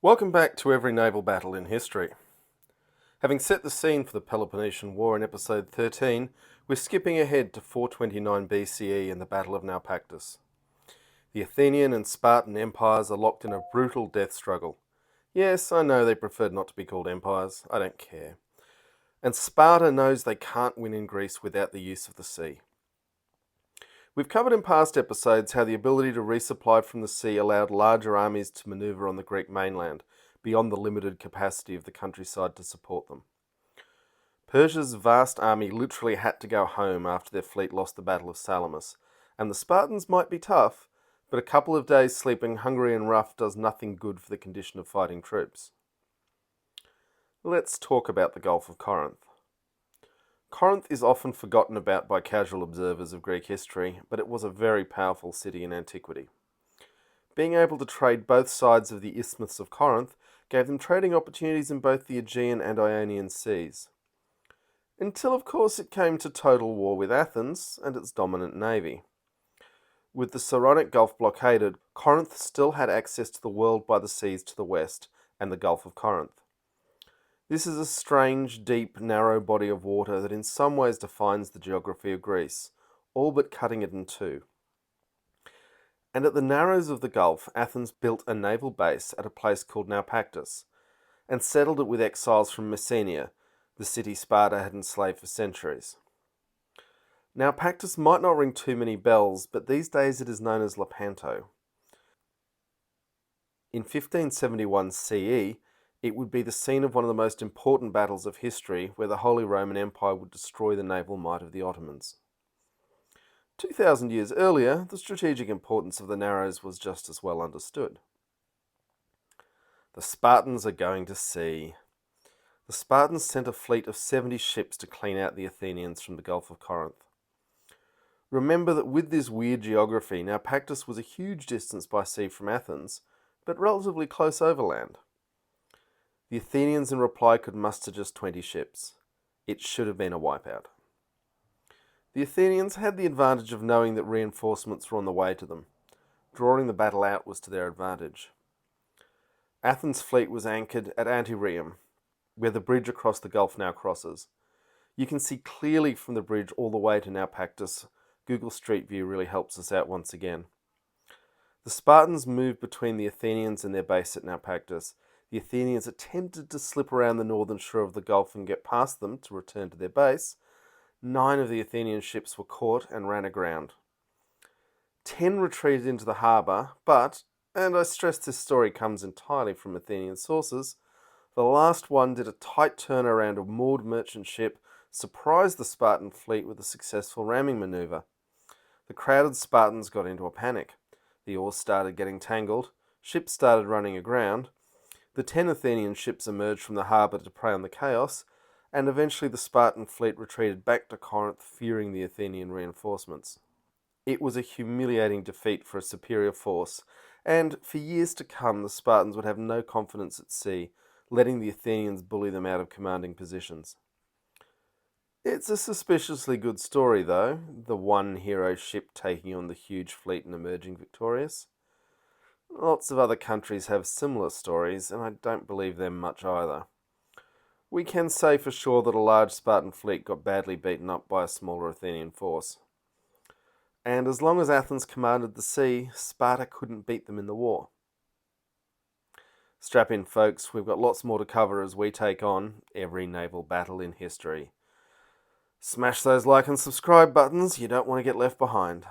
Welcome back to every naval battle in history. Having set the scene for the Peloponnesian War in episode 13, we're skipping ahead to 429 BCE and the Battle of Naupactus. The Athenian and Spartan Empires are locked in a brutal death struggle. Yes, I know they preferred not to be called empires, I don't care. And Sparta knows they can't win in Greece without the use of the sea. We've covered in past episodes how the ability to resupply from the sea allowed larger armies to manoeuvre on the Greek mainland, beyond the limited capacity of the countryside to support them. Persia's vast army literally had to go home after their fleet lost the Battle of Salamis, and the Spartans might be tough, but a couple of days sleeping hungry and rough does nothing good for the condition of fighting troops. Let's talk about the Gulf of Corinth. Corinth is often forgotten about by casual observers of Greek history, but it was a very powerful city in antiquity. Being able to trade both sides of the Isthmus of Corinth gave them trading opportunities in both the Aegean and Ionian seas. Until, of course, it came to total war with Athens and its dominant navy. With the Saronic Gulf blockaded, Corinth still had access to the world by the seas to the west and the Gulf of Corinth. This is a strange, deep, narrow body of water that in some ways defines the geography of Greece, all but cutting it in two. And at the narrows of the Gulf, Athens built a naval base at a place called Naupactus, and settled it with exiles from Messenia, the city Sparta had enslaved for centuries. Naupactus might not ring too many bells, but these days it is known as Lepanto. In 1571 CE, it would be the scene of one of the most important battles of history, where the Holy Roman Empire would destroy the naval might of the Ottomans. 2,000 years earlier, the strategic importance of the Narrows was just as well understood. The Spartans are going to sea. The Spartans sent a fleet of 70 ships to clean out the Athenians from the Gulf of Corinth. Remember that with this weird geography, Naupactus was a huge distance by sea from Athens, but relatively close overland. The Athenians in reply could muster just 20 ships. It should have been a wipeout. The Athenians had the advantage of knowing that reinforcements were on the way to them. Drawing the battle out was to their advantage. Athens' fleet was anchored at Antirrhium, where the bridge across the Gulf now crosses. You can see clearly from the bridge all the way to Naupactus. Google Street View really helps us out once again. The Spartans moved between the Athenians and their base at Naupactus. The Athenians attempted to slip around the northern shore of the Gulf and get past them to return to their base. 9 of the Athenian ships were caught and ran aground. 10 retreated into the harbour, but, and I stress this story comes entirely from Athenian sources, the last one did a tight turn around a moored merchant ship, surprised the Spartan fleet with a successful ramming manoeuvre. The crowded Spartans got into a panic. The oars started getting tangled, ships started running aground. The 10 Athenian ships emerged from the harbour to prey on the chaos, and eventually the Spartan fleet retreated back to Corinth, fearing the Athenian reinforcements. It was a humiliating defeat for a superior force, and for years to come the Spartans would have no confidence at sea, letting the Athenians bully them out of commanding positions. It's a suspiciously good story though, the one hero ship taking on the huge fleet and emerging victorious. Lots of other countries have similar stories, and I don't believe them much either. We can say for sure that a large Spartan fleet got badly beaten up by a smaller Athenian force. And as long as Athens commanded the sea, Sparta couldn't beat them in the war. Strap in, folks, we've got lots more to cover as we take on every naval battle in history. Smash those like and subscribe buttons, you don't want to get left behind.